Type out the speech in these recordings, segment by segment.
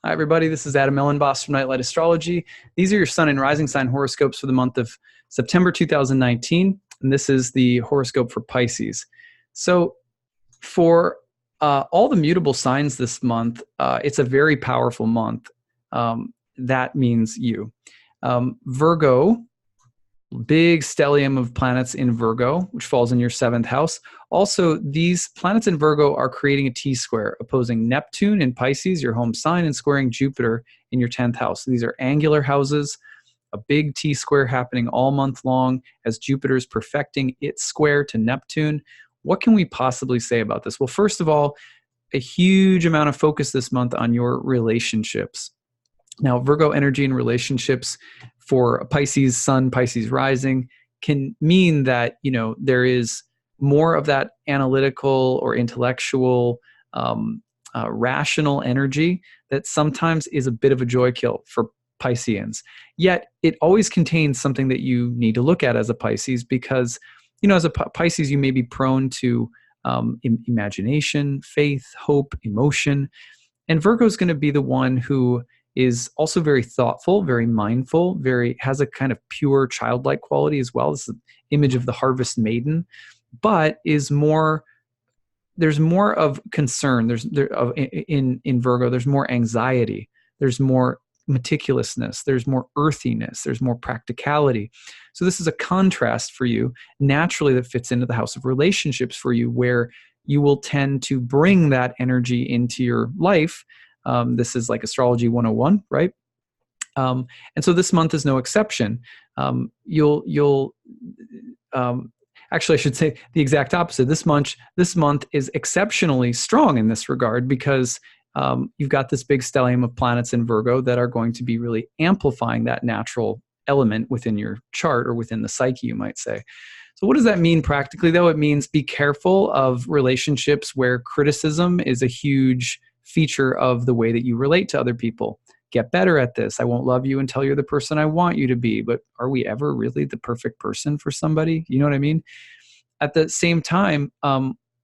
Hi, everybody. This is Adam Elenbaas from Nightlight Astrology. These are your sun and rising sign horoscopes for the month of September 2019, and this is the horoscope for Pisces. So for all the mutable signs this month, it's a very powerful month. That means you. Virgo, big stellium of planets in Virgo, which falls in your 7th house. Also, these planets in Virgo are creating a T-square, opposing Neptune in Pisces, your home sign, and squaring Jupiter in your 10th house. So these are angular houses, a big T-square happening all month long as Jupiter is perfecting its square to Neptune. What can we possibly say about this? Well, first of all, a huge amount of focus this month on your relationships. Now, Virgo energy in relationships for a Pisces sun, Pisces rising can mean that, there is more of that analytical or intellectual, rational energy that sometimes is a bit of a joy kill for Pisceans. Yet it always contains something that you need to look at as a Pisces because, as a Pisces, you may be prone to imagination, faith, hope, emotion. And Virgo is going to be the one who is also very thoughtful, very mindful, has a kind of pure childlike quality as well. This is an image of the harvest maiden, but there's more of concern. In Virgo, there's more anxiety. There's more meticulousness. There's more earthiness. There's more practicality. So this is a contrast for you naturally that fits into the house of relationships for you, where you will tend to bring that energy into your life. This is like Astrology 101, right? And so this month is no exception. Actually, I should say the exact opposite. This month is exceptionally strong in this regard because you've got this big stellium of planets in Virgo that are going to be really amplifying that natural element within your chart or within the psyche, you might say. So what does that mean practically, though? It means be careful of relationships where criticism is a huge feature of the way that you relate to other people. Get better at this. I won't love you until you're the person I want you to be. But are we ever really the perfect person for somebody? You know what I mean? At the same time,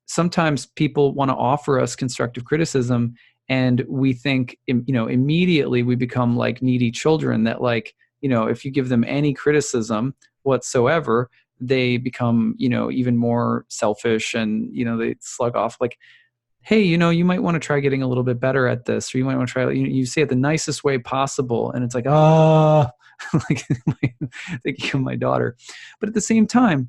sometimes people want to offer us constructive criticism, and we think, immediately we become like needy children that, if you give them any criticism whatsoever, they become, even more selfish and, they slug off like, hey, you might want to try getting a little bit better at this, or you might want to try, you say it the nicest way possible. And it's like, like thinking of my daughter. But at the same time,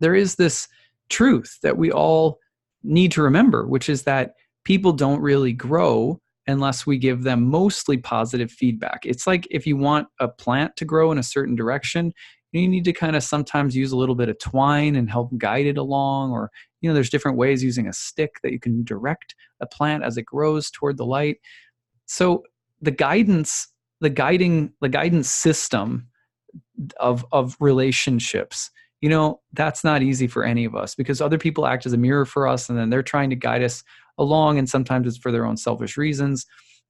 there is this truth that we all need to remember, which is that people don't really grow unless we give them mostly positive feedback. It's like if you want a plant to grow in a certain direction, you need to kind of sometimes use a little bit of twine and help guide it along, or there's different ways using a stick that you can direct a plant as it grows toward the light. So the guidance system of relationships, that's not easy for any of us because other people act as a mirror for us, and then they're trying to guide us along, and sometimes it's for their own selfish reasons.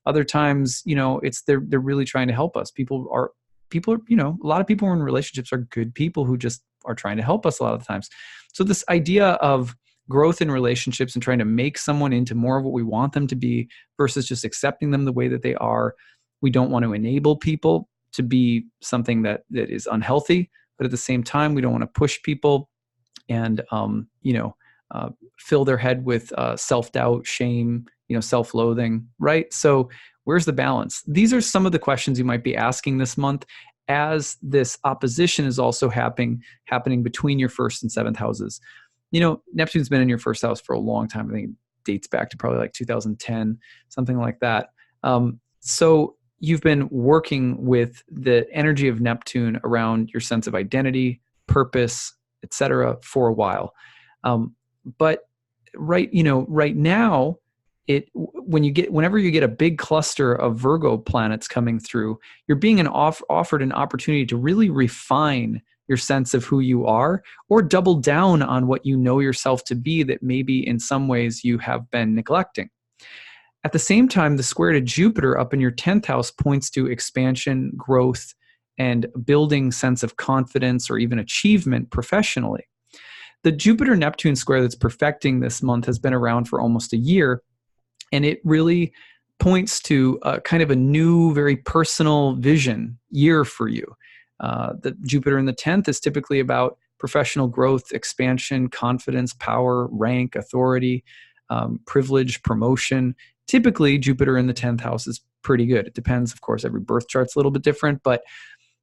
Other times, they're really trying to help us. A lot of people in relationships are good people who just are trying to help us a lot of the times. So this idea of growth in relationships and trying to make someone into more of what we want them to be versus just accepting them the way that they are. We don't want to enable people to be something that is unhealthy, but at the same time, we don't want to push people and, fill their head with self-doubt, shame, self-loathing, right? So where's the balance? These are some of the questions you might be asking this month as this opposition is also happening between your 1st and 7th houses. Neptune's been in your 1st house for a long time. I think it dates back to probably like 2010, something like that. So you've been working with the energy of Neptune around your sense of identity, purpose, etc. for a while. But right now, whenever you get a big cluster of Virgo planets coming through, you're being offered an opportunity to really refine your sense of who you are, or double down on what you know yourself to be that maybe in some ways you have been neglecting. At the same time, the square to Jupiter up in your 10th house points to expansion, growth, and building sense of confidence or even achievement professionally. The Jupiter-Neptune square that's perfecting this month has been around for almost a year, and it really points to kind of a new, very personal vision year for you. The Jupiter in the 10th is typically about professional growth, expansion, confidence, power, rank, authority, privilege, promotion. Typically, Jupiter in the 10th house is pretty good. It depends, of course, every birth chart's a little bit different, but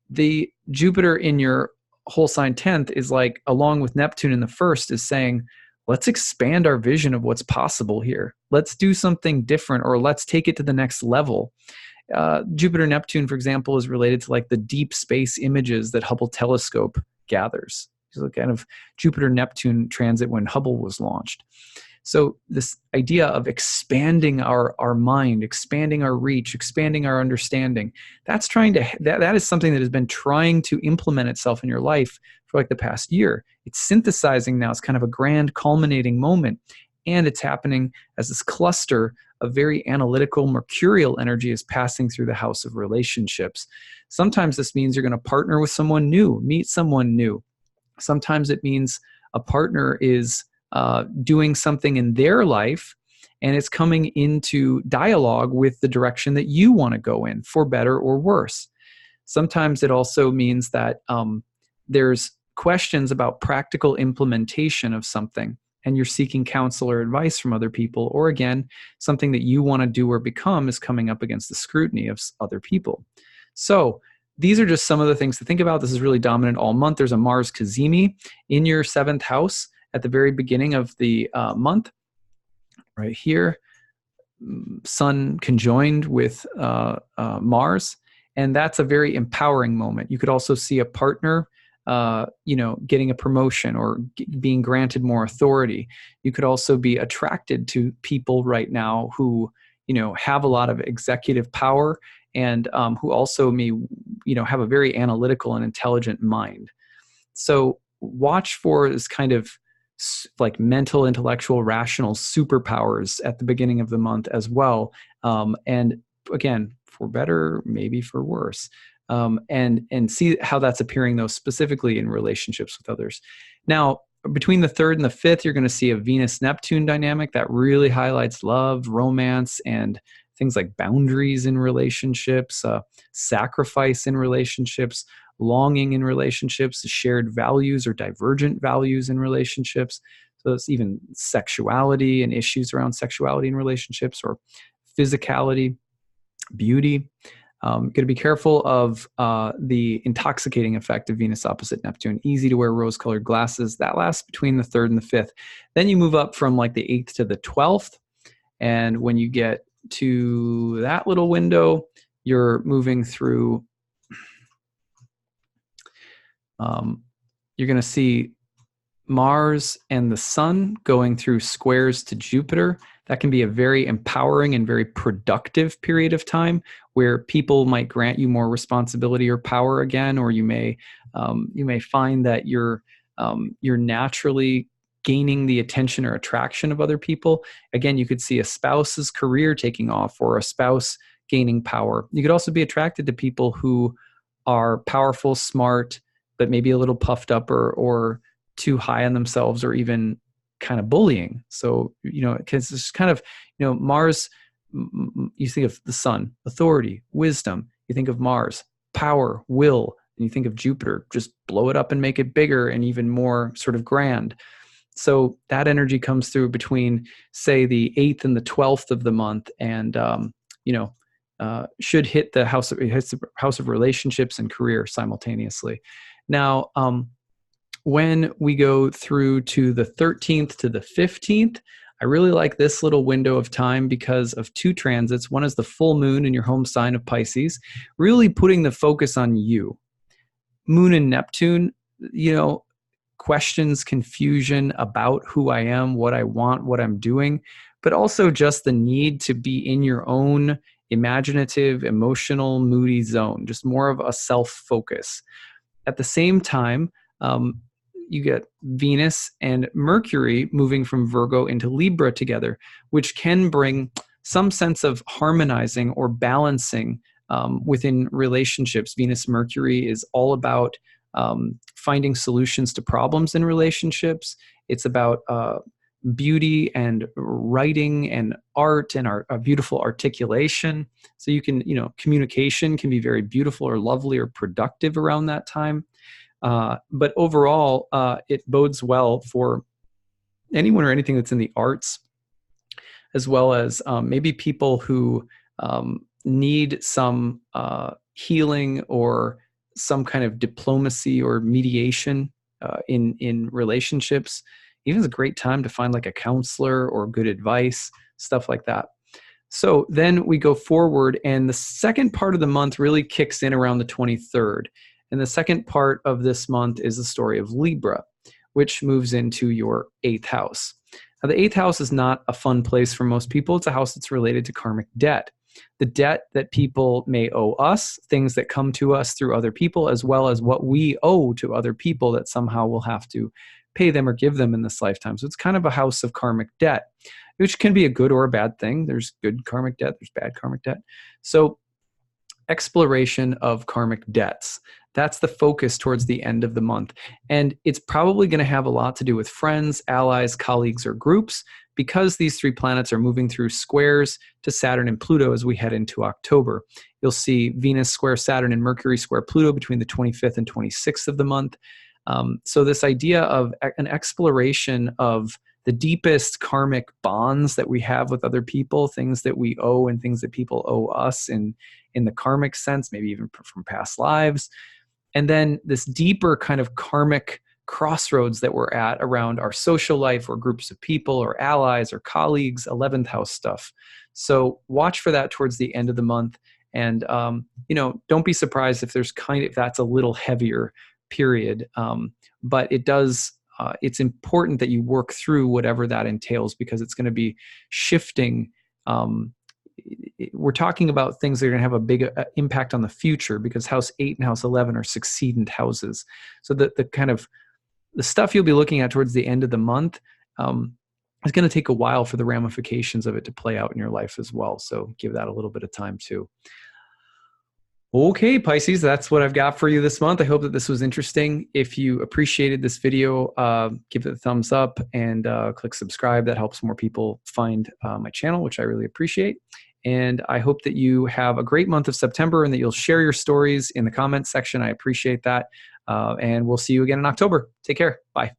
the Jupiter in your whole sign 10th is like, along with Neptune in the first, is saying, let's expand our vision of what's possible here. Let's do something different, or let's take it to the next level. Jupiter Neptune, for example, is related to like the deep space images that Hubble telescope gathers. It's a kind of Jupiter Neptune transit when Hubble was launched. So this idea of expanding our mind, expanding our reach, expanding our understanding, that is something that has been trying to implement itself in your life for like the past year. It's synthesizing now. It's kind of a grand culminating moment. And it's happening as this cluster of very analytical mercurial energy is passing through the house of relationships. Sometimes this means you're going to partner with someone new, meet someone new. Sometimes it means a partner is doing something in their life, and it's coming into dialogue with the direction that you want to go in, for better or worse. Sometimes it also means that there's questions about practical implementation of something, and you're seeking counsel or advice from other people, or again, something that you want to do or become is coming up against the scrutiny of other people. So these are just some of the things to think about. This is really dominant all month. There's a Mars Cazimi in your 7th house at the very beginning of the month, right here. Sun conjoined with Mars, and that's a very empowering moment. You could also see a partner getting a promotion or being granted more authority. You could also be attracted to people right now who, have a lot of executive power and who also may, have a very analytical and intelligent mind. So watch for this kind of like mental, intellectual, rational superpowers at the beginning of the month as well. And again, for better, maybe for worse. And see how that's appearing, though, specifically in relationships with others. Now, between the 3rd and the 5th, you're going to see a Venus-Neptune dynamic that really highlights love, romance, and things like boundaries in relationships, sacrifice in relationships, longing in relationships, shared values or divergent values in relationships. So it's even sexuality and issues around sexuality in relationships, or physicality, beauty. Got to be careful of the intoxicating effect of Venus opposite Neptune. Easy to wear rose-colored glasses. That lasts between the 3rd and the 5th. Then you move up from like the 8th to the 12th. And when you get to that little window, you're moving through, you're going to see Mars and the Sun going through squares to Jupiter. That can be a very empowering and very productive period of time where people might grant you more responsibility or power again, or you may find that you're naturally gaining the attention or attraction of other people. Again, you could see a spouse's career taking off, or a spouse gaining power. You could also be attracted to people who are powerful, smart, but maybe a little puffed up or too high on themselves, or even kind of bullying. So, because it's kind of, Mars, you think of the Sun, authority, wisdom. You think of Mars, power, will. And you think of Jupiter, just blow it up and make it bigger and even more sort of grand. So that energy comes through between, say, the 8th and the 12th of the month, and, should hit the house of relationships and career simultaneously. Now, when we go through to the 13th to the 15th, I really like this little window of time because of 2 transits. One is the full moon in your home sign of Pisces, really putting the focus on you. Moon and Neptune, questions, confusion about who I am, what I want, what I'm doing, but also just the need to be in your own imaginative, emotional, moody zone, just more of a self-focus. At the same time, you get Venus and Mercury moving from Virgo into Libra together, which can bring some sense of harmonizing or balancing within relationships. Venus Mercury is all about finding solutions to problems in relationships. It's about beauty and writing and art and a beautiful articulation. So you can, communication can be very beautiful or lovely or productive around that time. But overall, it bodes well for anyone or anything that's in the arts, as well as maybe people who need some healing or some kind of diplomacy or mediation in relationships. Even it's a great time to find like a counselor or good advice, stuff like that. So then we go forward, and the second part of the month really kicks in around the 23rd. And the second part of this month is the story of Libra, which moves into your 8th house. Now, the 8th house is not a fun place for most people. It's a house that's related to karmic debt. The debt that people may owe us, things that come to us through other people, as well as what we owe to other people that somehow we'll have to pay them or give them in this lifetime. So it's kind of a house of karmic debt, which can be a good or a bad thing. There's good karmic debt, there's bad karmic debt. So exploration of karmic debts, that's the focus towards the end of the month. And it's probably going to have a lot to do with friends, allies, colleagues, or groups, because these 3 planets are moving through squares to Saturn and Pluto as we head into October. You'll see Venus square Saturn and Mercury square Pluto between the 25th and 26th of the month. So this idea of an exploration of the deepest karmic bonds that we have with other people, things that we owe and things that people owe us in the karmic sense, maybe even from past lives. And then this deeper kind of karmic crossroads that we're at around our social life or groups of people or allies or colleagues, 11th house stuff. So watch for that towards the end of the month. And, don't be surprised if that's a little heavier period. But it does, it's important that you work through whatever that entails, because it's going to be shifting. We're talking about things that are going to have a big impact on the future, because house 8 and house 11 are succedent houses. So the kind of the stuff you'll be looking at towards the end of the month is going to take a while for the ramifications of it to play out in your life as well. So give that a little bit of time too. Okay, Pisces, that's what I've got for you this month. I hope that this was interesting. If you appreciated this video, give it a thumbs up and click subscribe. That helps more people find my channel, which I really appreciate. And I hope that you have a great month of September and that you'll share your stories in the comments section. I appreciate that. And we'll see you again in October. Take care. Bye.